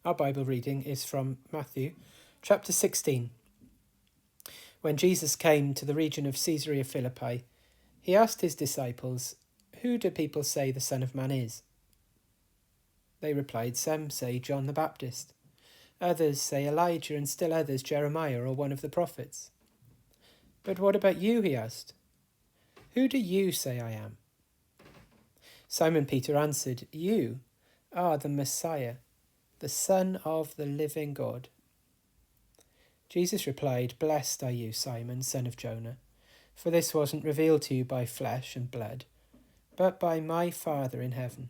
Our Bible reading is from Matthew chapter 16. When Jesus came to the region of Caesarea Philippi, he asked his disciples, "Who do people say the Son of Man is?" They replied, "Some say John the Baptist, others say Elijah, and still others Jeremiah or one of the prophets." "But what about you?" he asked. "Who do you say I am?" Simon Peter answered, "You are the Messiah, the Son of the living God." Jesus replied, "Blessed are you, Simon, son of Jonah, for this wasn't revealed to you by flesh and blood, but by my Father in heaven.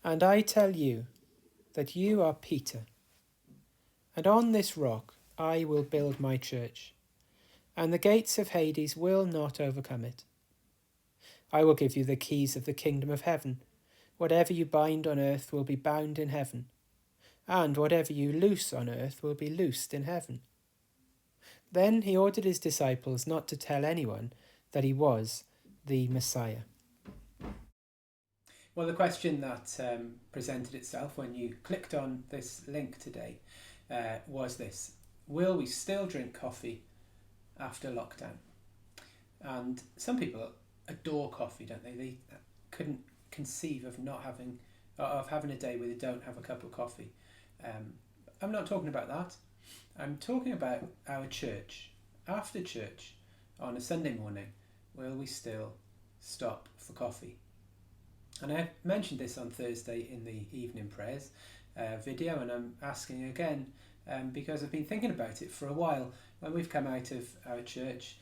And I tell you that you are Peter, and on this rock I will build my church, and the gates of Hades will not overcome it. I will give you the keys of the kingdom of heaven. Whatever you bind on earth will be bound in heaven, and whatever you loose on earth will be loosed in heaven." Then he ordered his disciples not to tell anyone that he was the Messiah. Well, the question that presented itself when you clicked on this link today was this: will we still drink coffee after lockdown? And some people adore coffee, don't they? They couldn't conceive of having a day where they don't have a cup of coffee. I'm not talking about that. I'm talking about our church. After church on a Sunday morning, will we still stop for coffee? And I mentioned this on Thursday in the evening prayers video, and I'm asking again because I've been thinking about it for a while. When we've come out of our church,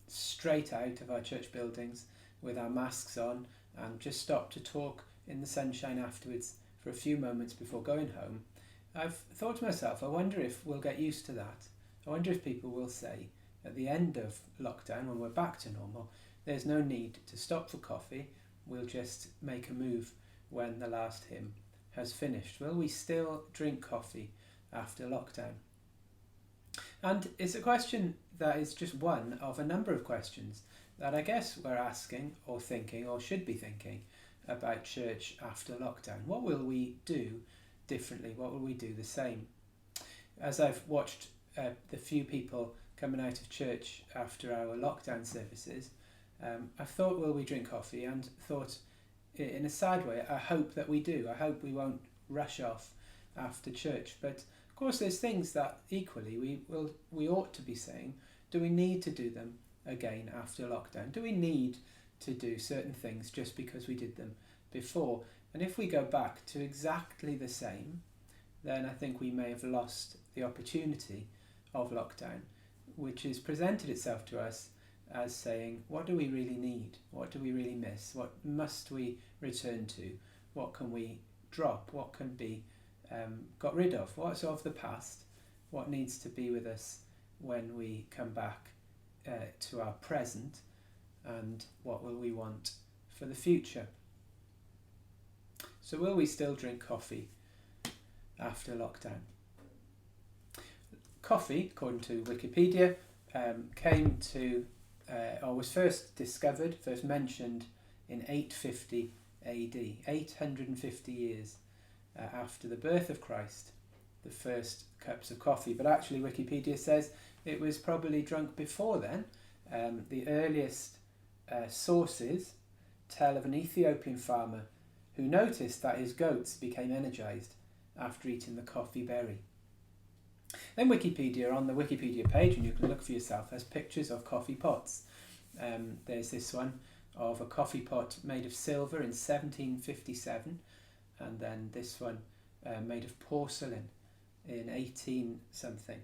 straight out of our church buildings with our masks on, and just stopped to talk in the sunshine afterwards for a few moments before going home, I've thought to myself, I wonder if we'll get used to that. I wonder if people will say at the end of lockdown, when we're back to normal, there's no need to stop for coffee. We'll just make a move when the last hymn has finished. Will we still drink coffee after lockdown? And it's a question that is just one of a number of questions that I guess we're asking or thinking or should be thinking about church after lockdown. What will we do differently? What will we do the same? As I've watched the few people coming out of church after our lockdown services, I've thought, will we drink coffee? And thought, in a sad way, I hope that we do. I hope we won't rush off after church. But of course, there's things that equally we ought to be saying. Do we need to do them again after lockdown? Do we need to do certain things just because we did them before? And if we go back to exactly the same, then I think we may have lost the opportunity of lockdown, which has presented itself to us as saying, what do we really need? What do we really miss? What must we return to? What can we drop? What can be got rid of? What's of the past? What needs to be with us when we come back to our present? And what will we want for the future? So will we still drink coffee after lockdown? Coffee, according to Wikipedia, was first mentioned in 850 AD, 850 years after the birth of Christ, the first cups of coffee. But actually Wikipedia says it was probably drunk before then. The earliest sources tell of an Ethiopian farmer who noticed that his goats became energized after eating the coffee berry. Then Wikipedia, on the Wikipedia page, and you can look for yourself, has pictures of coffee pots. There's this one of a coffee pot made of silver in 1757, and then this one made of porcelain in 18 something.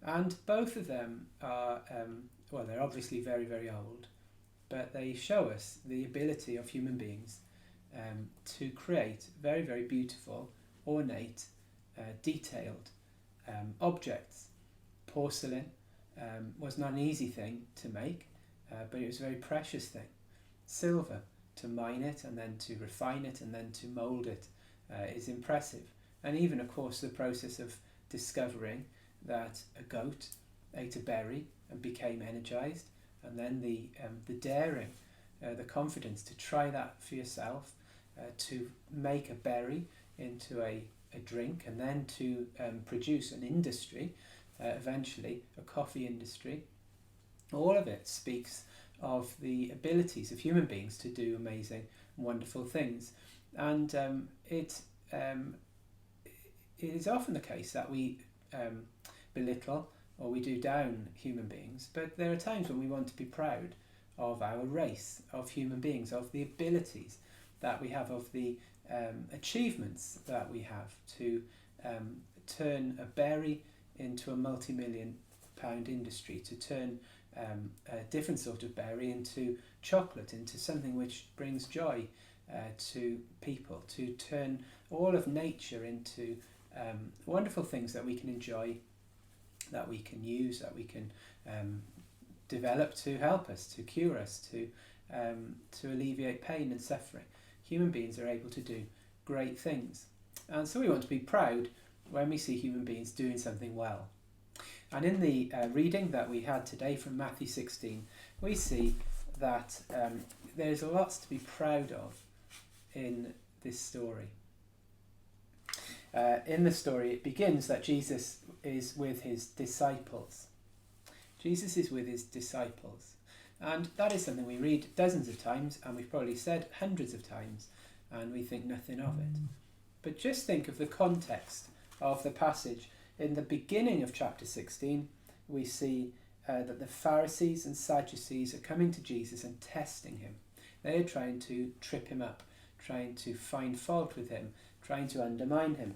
And both of them are, they're obviously very, very old, but they show us the ability of human beings to create very, very beautiful, ornate, detailed objects. Porcelain was not an easy thing to make, but it was a very precious thing. Silver, to mine it and then to refine it and then to mould it is impressive. And even, of course, the process of discovering that a goat ate a berry and became energized, and then the daring, the confidence to try that for yourself to make a berry into a drink, and then to produce an industry, eventually a coffee industry. All of it speaks of the abilities of human beings to do amazing, wonderful things. And it is often the case that we belittle or we do down human beings, but there are times when we want to be proud of our race of human beings, of the abilities that we have, of the achievements that we have to turn a berry into a multi-million pound industry, to turn a different sort of berry into chocolate, into something which brings joy to people, to turn all of nature into wonderful things that we can enjoy, that we can use, that we can develop to help us, to cure us, to alleviate pain and suffering. Human beings are able to do great things. And so we want to be proud when we see human beings doing something well. And in the reading that we had today from Matthew 16, we see that there's lots to be proud of in this story. In the story, it begins that Jesus is with his disciples. Jesus is with his disciples. And that is something we read dozens of times, and we've probably said hundreds of times, and we think nothing of it. But just think of the context of the passage. In the beginning of chapter 16, we see that the Pharisees and Sadducees are coming to Jesus and testing him. They are trying to trip him up, trying to find fault with him, trying to undermine him.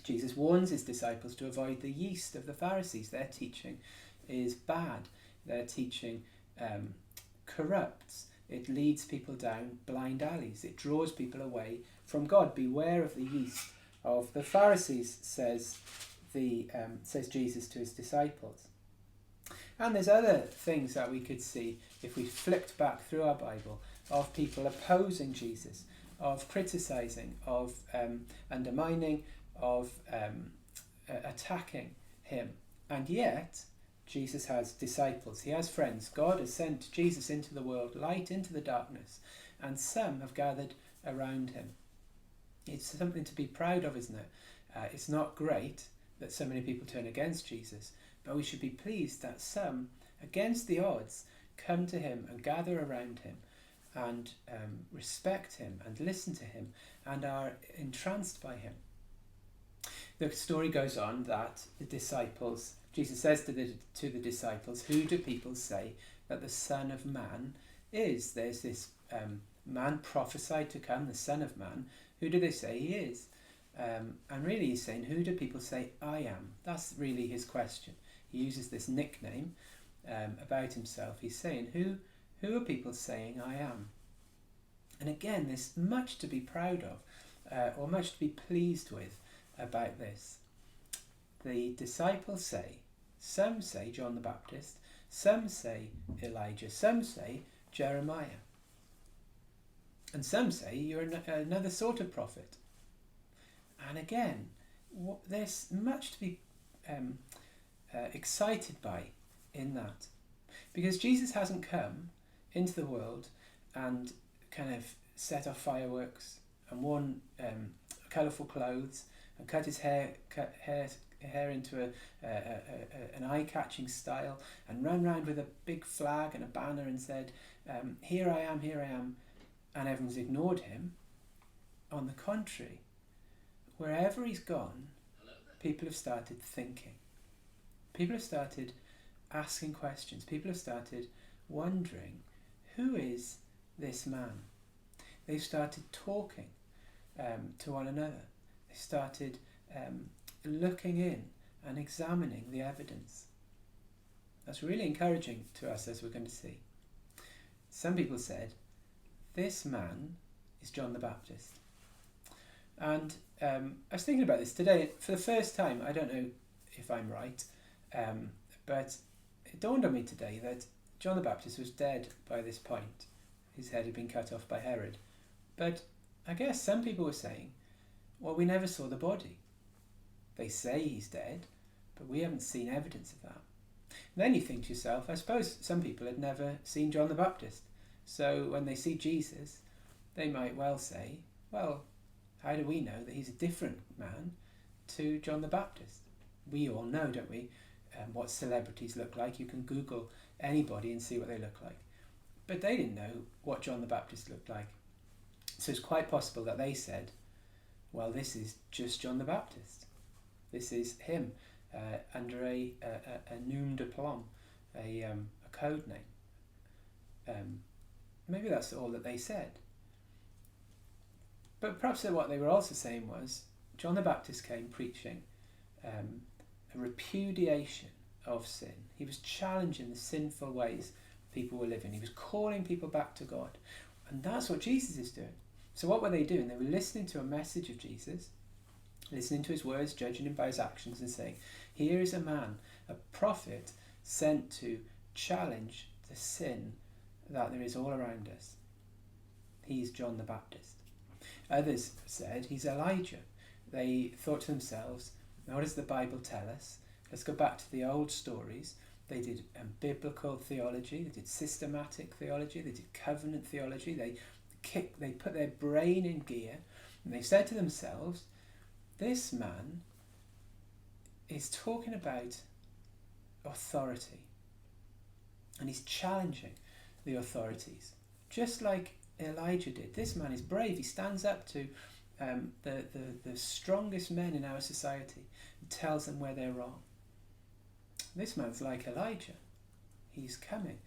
Jesus warns his disciples to avoid the yeast of the Pharisees. Their teaching is bad. Their teaching corrupts. It leads people down blind alleys. It draws people away from God. Beware of the yeast of the Pharisees, says Jesus to his disciples. And there's other things that we could see if we flicked back through our Bible of people opposing Jesus, of criticising, of undermining, of attacking him. And yet Jesus has disciples, he has friends. God has sent Jesus into the world, light into the darkness, and some have gathered around him. It's something to be proud of, isn't it? It's not great that so many people turn against Jesus, but we should be pleased that some, against the odds, come to him and gather around him and respect him and listen to him and are entranced by him. The story goes on that the disciples, Jesus says to the disciples, who do people say that the Son of Man is? There's this man prophesied to come, the Son of Man. Who do they say he is? And really he's saying, who do people say I am? That's really his question. He uses this nickname about himself. He's saying, who are people saying I am? And again, there's much to be proud of, or much to be pleased with about this. The disciples say, some say John the Baptist, some say Elijah, some say Jeremiah, and some say you're another sort of prophet. And again, there's much to be excited by in that, because Jesus hasn't come into the world and kind of set off fireworks and worn colourful clothes and cut his hair into an eye-catching style and run round with a big flag and a banner and said, here I am, and everyone's ignored him. On the contrary, wherever he's gone, people have started thinking. People have started asking questions. People have started wondering, who is this man? They've started talking to one another. They started looking in and examining the evidence. That's really encouraging to us, as we're going to see. Some people said, this man is John the Baptist. And I was thinking about this today for the first time. I don't know if I'm right, but it dawned on me today that John the Baptist was dead by this point. His head had been cut off by Herod. But I guess some people were saying, well, we never saw the body. They say he's dead, but we haven't seen evidence of that. And then you think to yourself, I suppose some people had never seen John the Baptist. So when they see Jesus, they might well say, well, how do we know that he's a different man to John the Baptist? We all know, don't we, what celebrities look like. You can Google anybody and see what they look like. But they didn't know what John the Baptist looked like. So it's quite possible that they said, well, this is just John the Baptist. This is him under a nom de plume, a code name. Maybe that's all that they said. But perhaps what they were also saying was, John the Baptist came preaching a repudiation of sin. He was challenging the sinful ways people were living. He was calling people back to God. And that's what Jesus is doing. So what were they doing? They were listening to a message of Jesus, listening to his words, judging him by his actions, and saying, here is a man, a prophet, sent to challenge the sin that there is all around us. He's John the Baptist. Others said he's Elijah. They thought to themselves, what does the Bible tell us? Let's go back to the old stories. They did biblical theology, they did systematic theology, they did covenant theology, they put their brain in gear, and they said to themselves, this man is talking about authority, and he's challenging the authorities, just like Elijah did. This man is brave. He stands up to the strongest men in our society and tells them where they're wrong. This man's like Elijah. He's coming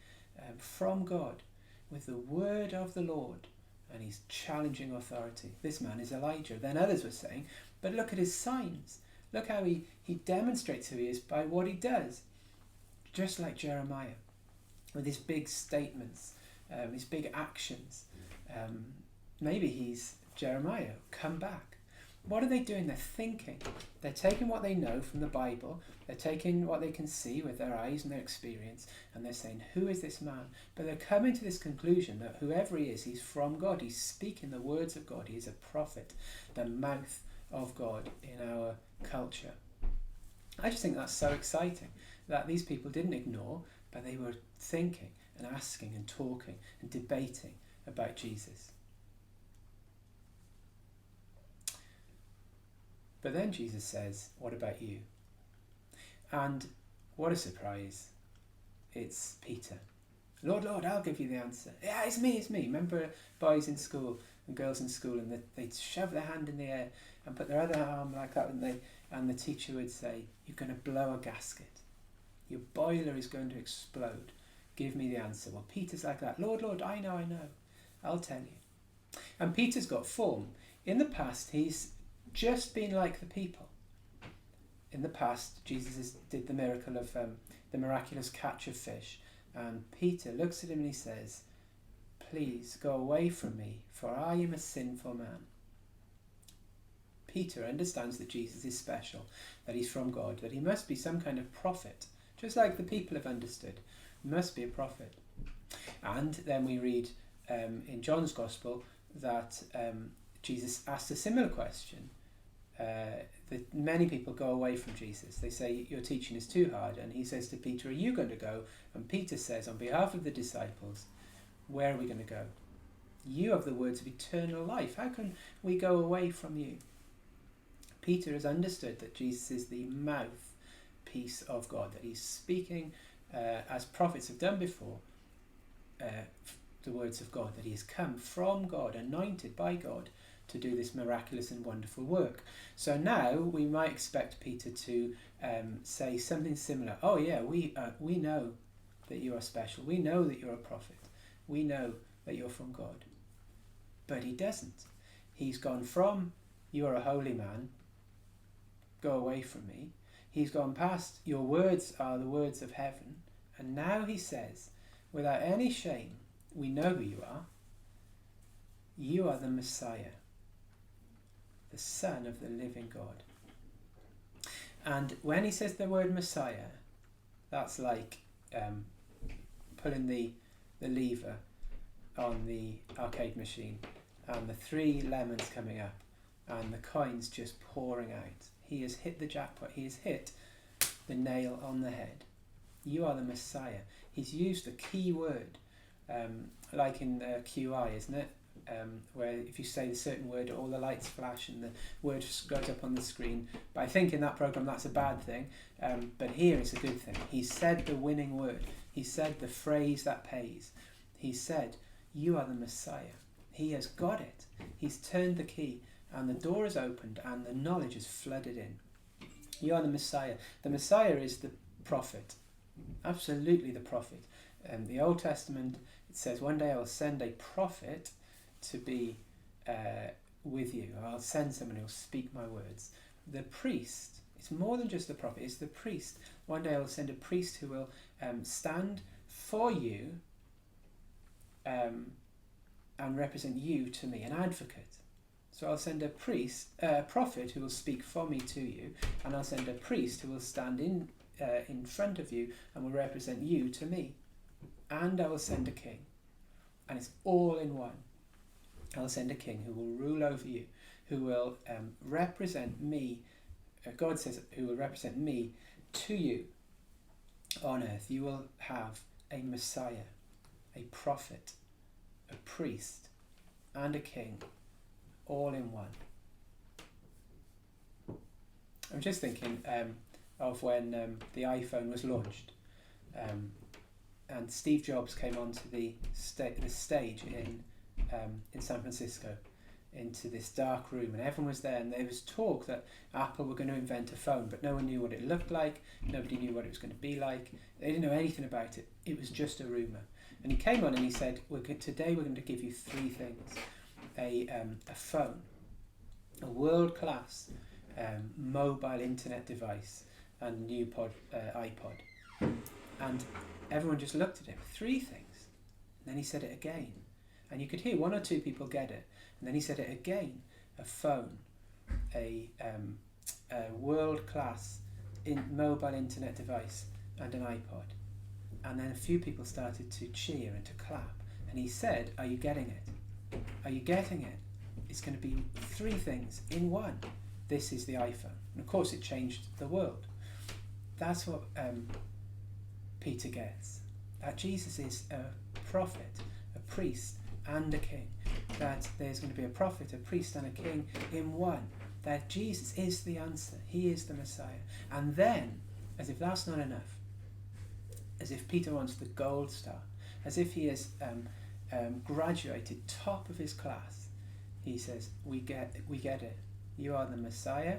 from God with the word of the Lord, and he's challenging authority. This man is Elijah. Then others were saying, but look at his signs. Look how he demonstrates who he is by what he does. Just like Jeremiah, with his big statements, his big actions. Maybe he's Jeremiah, come back. What are they doing? They're thinking. They're taking what they know from the Bible. They're taking what they can see with their eyes and their experience, and they're saying, who is this man? But they're coming to this conclusion that whoever he is, he's from God. He's speaking the words of God. He is a prophet, the mouth of God in our culture. I just think that's so exciting that these people didn't ignore, but they were thinking and asking and talking and debating about Jesus. But then Jesus says, what about you? And what a surprise. It's Peter. Lord, Lord, I'll give you the answer. Yeah, it's me. Remember boys in school and girls in school, and they'd shove their hand in the air and put their other arm like that, and the teacher would say, you're going to blow a gasket. Your boiler is going to explode. Give me the answer. Well, Peter's like that. Lord, Lord, I know. I'll tell you. And Peter's got form. In the past, he's just been like the people. In the past, Jesus did the miracle of the miraculous catch of fish, and Peter looks at him and he says, please go away from me, for I am a sinful man. Peter understands that Jesus is special, that he's from God, that he must be some kind of prophet, just like the people have understood. He must be a prophet. And then we read in John's Gospel that Jesus asked a similar question. That many people go away from Jesus. They say, your teaching is too hard. And he says to Peter, are you going to go? And Peter says, on behalf of the disciples, where are we going to go? You have the words of eternal life. How can we go away from you? Peter has understood that Jesus is the mouthpiece of God, that he's speaking as prophets have done before, the words of God, that he has come from God, anointed by God, to do this miraculous and wonderful work. So now we might expect Peter to say something similar. Oh yeah, we know that you are special. We know that you're a prophet. We know that you're from God. But he doesn't. He's gone from, you are a holy man, go away from me. He's gone past, your words are the words of heaven. And now he says, without any shame, we know who you are. You are the Messiah, the Son of the living God. And when he says the word Messiah, that's like pulling the lever on the arcade machine and the 3 lemons coming up and the coins just pouring out. He has hit the jackpot. He has hit the nail on the head. You are the Messiah. He's used the key word, like in QI, isn't it? where if you say a certain word, all the lights flash and the word goes up on the screen. But I think in that program that's a bad thing. But here it's a good thing. He said the winning word. He said the phrase that pays. He said, "You are the Messiah." He has got it. He's turned the key, and the door is opened, and the knowledge is flooded in. You are the Messiah. The Messiah is the prophet. Absolutely the prophet. The Old Testament, it says, one day I will send a prophet to be with you. I'll send someone who will speak my words. The priest, it's more than just the prophet, it's the priest. One day I will send a priest who will stand for you and represent you to me, an advocate. So I'll send a prophet who will speak for me to you, and I'll send a priest who will stand in front of you and will represent you to me. And I will send a king. And it's all in one. I'll send a king who will rule over you, who will represent me. God says, who will represent me to you on earth. You will have a Messiah, a prophet, a priest, and a king, all in one. I'm just thinking of when the iPhone was launched, and Steve Jobs came onto the stage in San Francisco, into this dark room, and everyone was there, and there was talk that Apple were going to invent a phone, but no one knew what it looked like, nobody knew what it was going to be like, they didn't know anything about it, it was just a rumour. And he came on and he said, today we're going to give you three things: a phone, a world-class mobile internet device, and a new iPod. And everyone just looked at him. Three things. And then he said it again. And you could hear one or two people get it. And then he said it again. A phone, a world-class mobile internet device, and an iPod. And then a few people started to cheer and to clap. And he said, "Are you getting it? Are you getting it? It's going to be three things in one. This is the iPhone." And of course it changed the world. That's what Peter gets. That Jesus is a prophet, a priest, and a king. That there's going to be a prophet, a priest, and a king in one. That Jesus is the answer. He is the Messiah. And then, as if that's not enough, as if Peter wants the gold star, as if he has graduated top of his class, he says, we get it. You are the Messiah.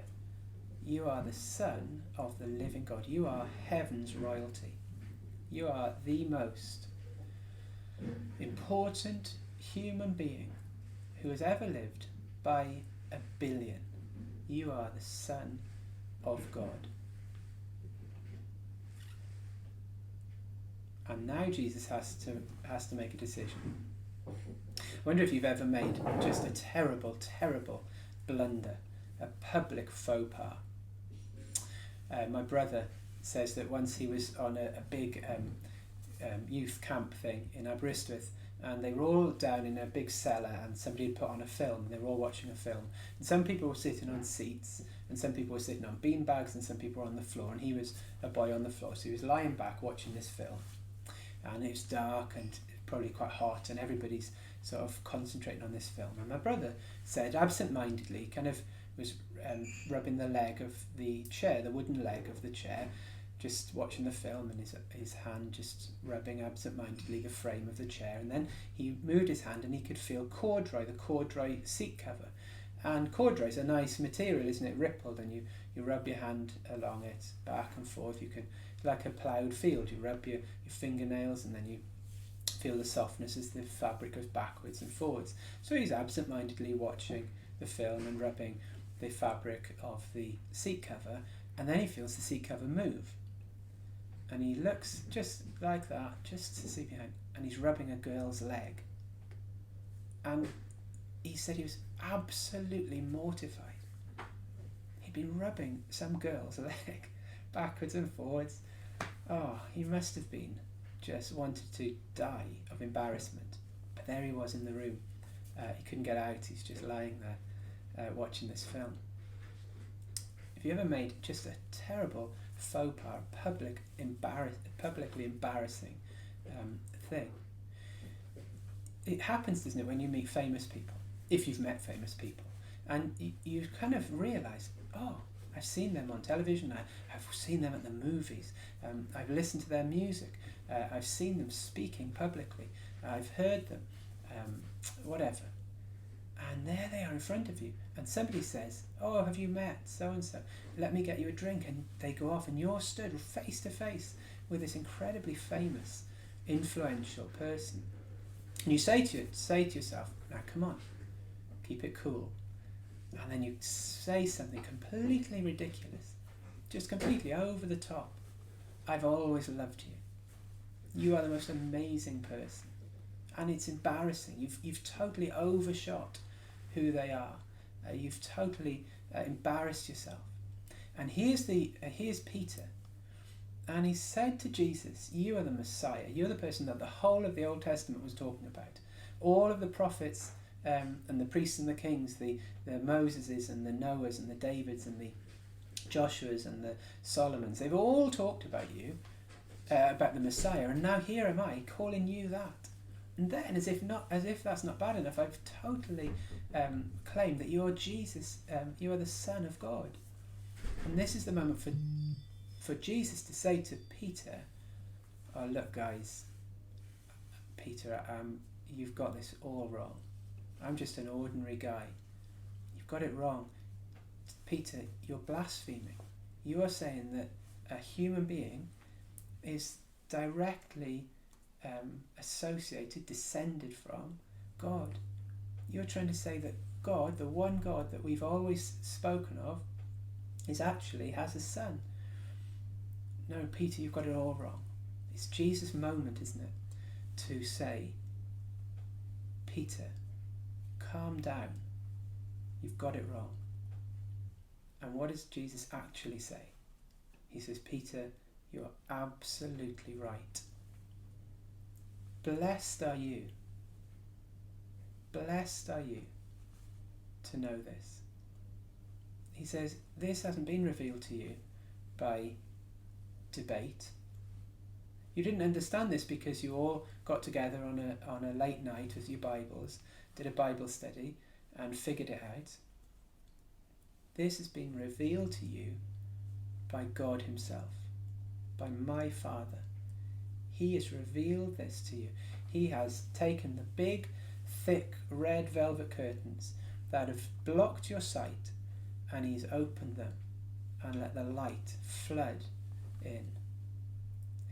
You are the Son of the living God. You are heaven's royalty. You are the most important human being who has ever lived by 1 billion. You are the Son of God. And now Jesus has to make a decision. I wonder if you've ever made just a terrible, terrible blunder, a public faux pas. My brother says that once he was on a big youth camp thing in Aberystwyth, and they were all down in a big cellar, and somebody had put on a film, and they were all watching a film. And some people were sitting on seats, and some people were sitting on beanbags, and some people were on the floor, and he was a boy on the floor, so he was lying back watching this film. And it was dark and probably quite hot, and everybody's sort of concentrating on this film. And my brother said, absent-mindedly, kind of was rubbing the leg of the chair, the wooden leg of the chair, just watching the film, and his hand just rubbing absent-mindedly the frame of the chair. And then he moved his hand and he could feel corduroy, the corduroy seat cover. And corduroy is a nice material, isn't it? Rippled, and you rub your hand along it, back and forth. You can, like a ploughed field, you rub your fingernails, and then you feel the softness as the fabric goes backwards and forwards. So he's absent-mindedly watching the film and rubbing the fabric of the seat cover, and then he feels the seat cover move. And he looks just like that, just to see behind, and he's rubbing a girl's leg. And he said he was absolutely mortified. He'd been rubbing some girl's leg backwards and forwards. Oh, he must have been just wanted to die of embarrassment. But there he was in the room. He couldn't get out. He's just lying there watching this film. If you ever made just a terrible faux pas, publicly embarrassing thing, it happens, doesn't it, when you meet famous people, if you've met famous people, and you kind of realise, oh, I've seen them on television, I've seen them at the movies, I've listened to their music, I've seen them speaking publicly, I've heard them, whatever. And there they are in front of you, and somebody says, oh, have you met so-and-so? Let me get you a drink. And they go off, and you're stood face to face with this incredibly famous, influential person. And you say to yourself, now come on, keep it cool. And then you say something completely ridiculous, just completely over the top. I've always loved you. You are the most amazing person. And it's embarrassing. You've totally overshot who they are. You've totally embarrassed yourself. And here's Peter. And he said to Jesus, you are the Messiah. You're the person that the whole of the Old Testament was talking about. All of the prophets and the priests and the kings, the Moseses and the Noahs and the Davids and the Joshuas and the Solomons, they've all talked about you, about the Messiah. And now here am I calling you that. And then, as if that's not bad enough, I've totally claimed that you're Jesus, you are the Son of God. And this is the moment for Jesus to say to Peter, oh, look, guys, Peter, you've got this all wrong. I'm just an ordinary guy. You've got it wrong. Peter, you're blaspheming. You are saying that a human being is directly associated, descended from God. You're trying to say that God, the one God that we've always spoken of, has a son. No, Peter, you've got it all wrong. It's Jesus' moment, isn't it, to say, Peter, calm down. You've got it wrong. And what does Jesus actually say? He says, Peter, you're absolutely right. Blessed are you. Blessed are you to know this. He says, this hasn't been revealed to you by debate. You didn't understand this because you all got together on a late night with your Bibles, did a Bible study and figured it out. This has been revealed to you by God himself, by my Father. He has revealed this to you. He has taken the big, thick, red velvet curtains that have blocked your sight, and he's opened them and let the light flood in.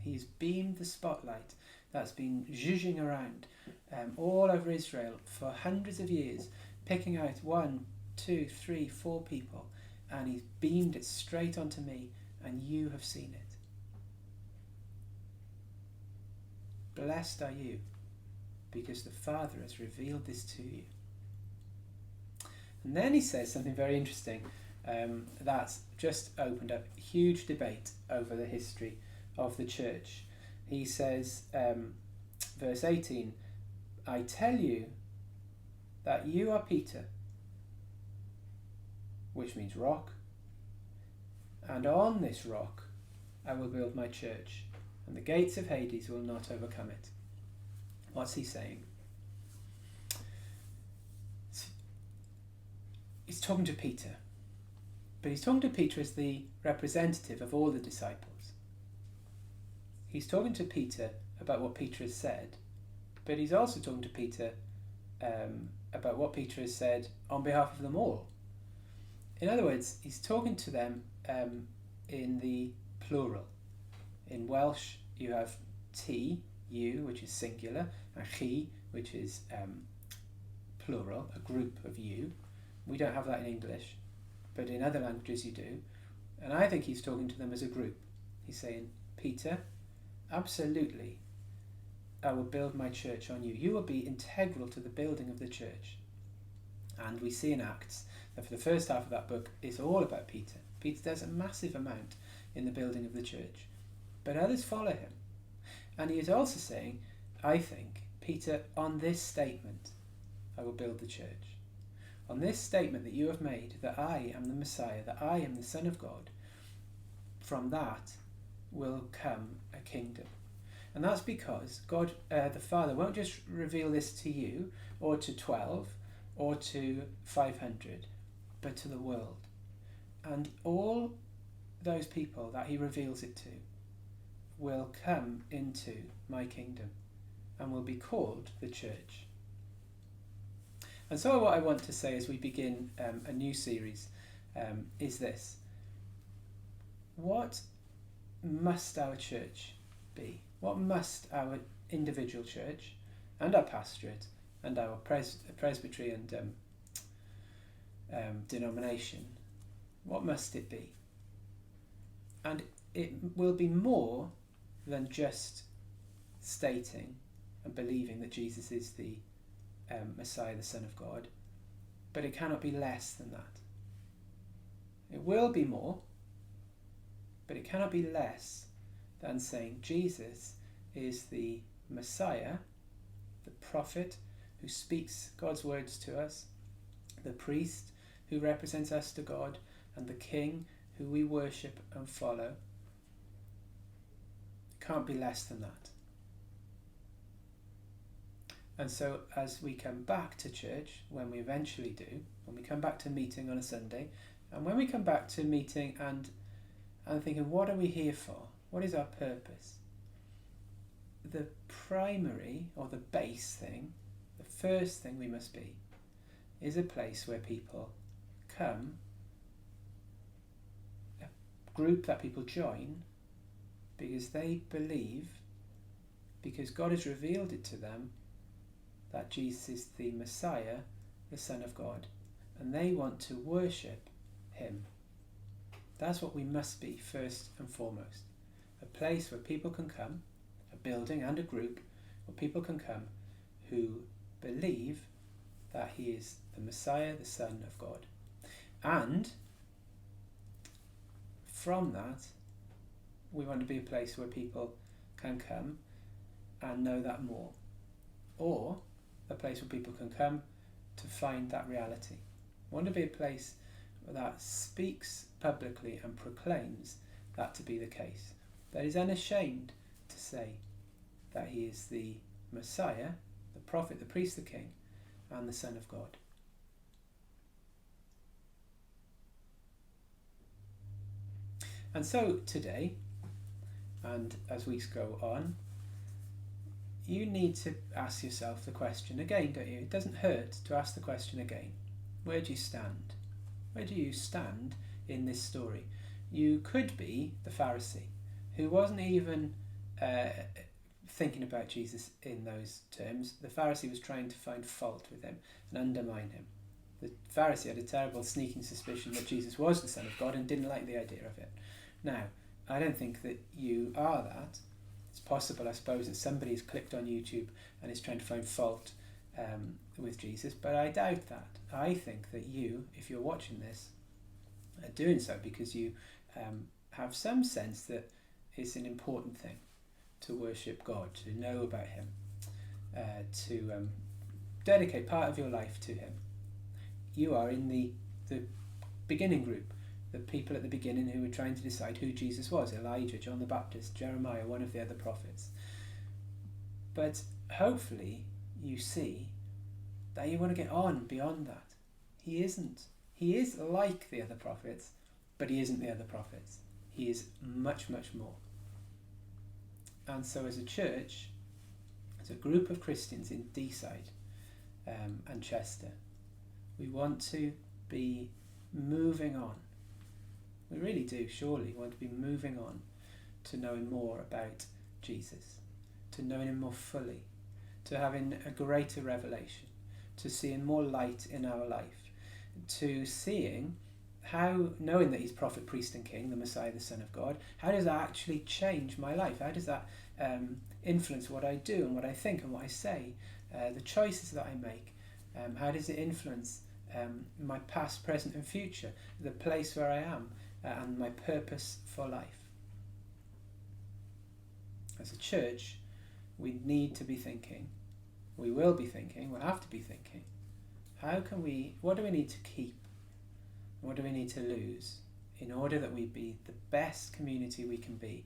He's beamed the spotlight that's been zhuzhing around all over Israel for hundreds of years, picking out 1, 2, 3, 4 people, and he's beamed it straight onto me, and you have seen it. Blessed are you, because the Father has revealed this to you. And then he says something very interesting that's just opened up a huge debate over the history of the church. He says, verse 18, I tell you that you are Peter, which means rock, and on this rock I will build my church, and the gates of Hades will not overcome it. What's he saying? He's talking to Peter, but he's talking to Peter as the representative of all the disciples. He's talking to Peter about what Peter has said, but he's also talking to Peter about what Peter has said on behalf of them all. In other words, he's talking to them in the plural. In Welsh, you have ti, you, which is singular, and chi, which is plural, a group of you. We don't have that in English, but in other languages you do. And I think he's talking to them as a group. He's saying, Peter, absolutely, I will build my church on you. You will be integral to the building of the church. And we see in Acts that for the first half of that book, it's all about Peter. Peter does a massive amount in the building of the church, but others follow him. And he is also saying, I think, Peter, on this statement, I will build the church. On this statement that you have made, that I am the Messiah, that I am the Son of God, from that will come a kingdom. And that's because God, the Father, won't just reveal this to you or to 12 or to 500, but to the world. And all those people that he reveals it to will come into my kingdom and will be called the church. And so what I want to say as we begin a new series is this. What must our church be? What must our individual church and our pastorate and our presbytery and denomination, what must it be? And it will be more than just stating and believing that Jesus is the Messiah, the Son of God, but it cannot be less than that. It will be more, but it cannot be less than saying Jesus is the Messiah, the prophet who speaks God's words to us, the priest who represents us to God, and the king who we worship and follow. It can't be less than that. And so as we come back to church, when we eventually do, when we come back to meeting on a Sunday, and when we come back to meeting and thinking, what are we here for? What is our purpose? The primary or the base thing, the first thing we must be, is a place where people come, a group that people join, because they believe, because God has revealed it to them, that Jesus is the Messiah, the Son of God, and they want to worship him. That's what we must be first and foremost. A place where people can come, a building and a group, where people can come who believe that he is the Messiah, the Son of God. And from that, we want to be a place where people can come and know that more. Or a place where people can come to find that reality. We want to be a place that speaks publicly and proclaims that to be the case. That is unashamed to say that he is the Messiah, the prophet, the priest, the king, and the Son of God. And so today, and as weeks go on, you need to ask yourself the question again, don't you? It doesn't hurt to ask the question again. Where do you stand? Where do you stand in this story? You could be the Pharisee, who wasn't even thinking about Jesus in those terms. The Pharisee was trying to find fault with him and undermine him. The Pharisee had a terrible sneaking suspicion that Jesus was the Son of God and didn't like the idea of it. Now, I don't think that you are that. It's possible, I suppose, that somebody has clicked on YouTube and is trying to find fault with Jesus, but I doubt that. I think that you, if you're watching this, are doing so because you have some sense that it's an important thing to worship God, to know about him, to dedicate part of your life to him. You are in the beginning group, the people at the beginning who were trying to decide who Jesus was: Elijah, John the Baptist, Jeremiah, one of the other prophets. But hopefully you see that you want to get on beyond that. He isn't. He is like the other prophets, but he isn't the other prophets. He is much, much more. And so as a church, as a group of Christians in Deeside and Chester, we want to be moving on. We really do, surely, want to be moving on to knowing more about Jesus, to knowing him more fully, to having a greater revelation, to seeing more light in our life, to seeing how, knowing that he's prophet, priest and king, the Messiah, the Son of God, how does that actually change my life? How does that influence what I do and what I think and what I say, the choices that I make? How does it influence my past, present and future, the place where I am, and my purpose for life? As a church, we need to be thinking, we will be thinking, we'll have to be thinking, what do we need to keep? What do we need to lose in order that we be the best community we can be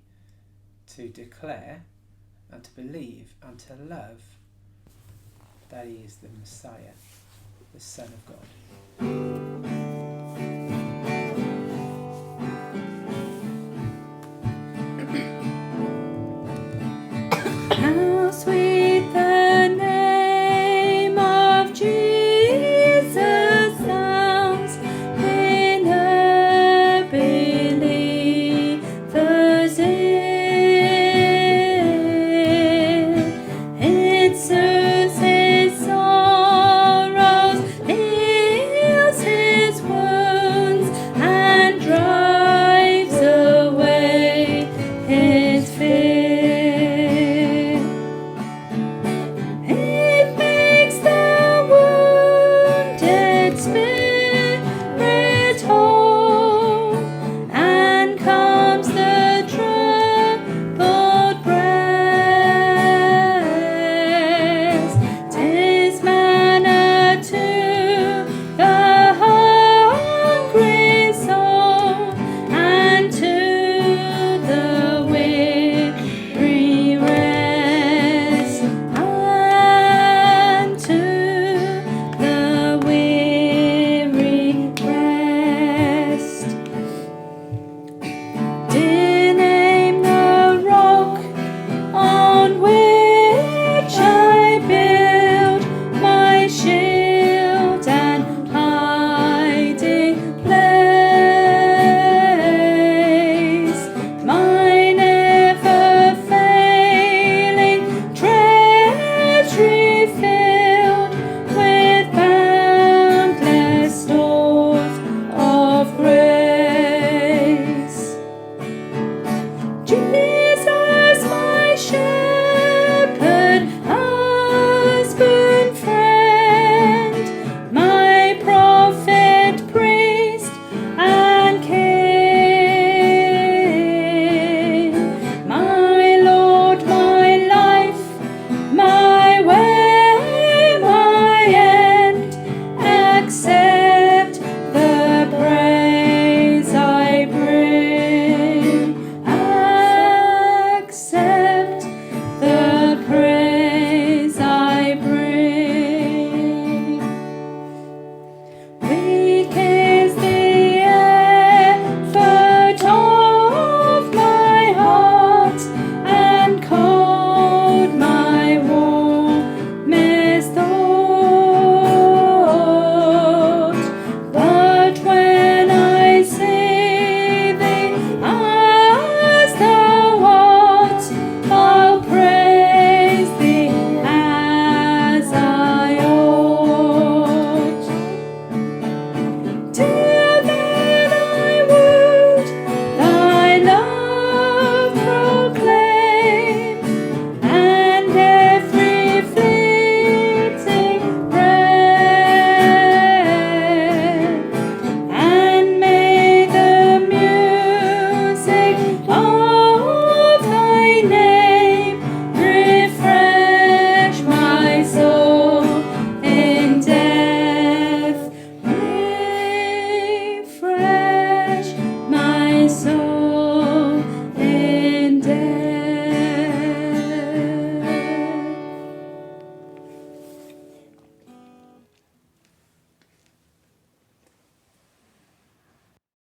to declare and to believe and to love that he is the Messiah, the Son of God.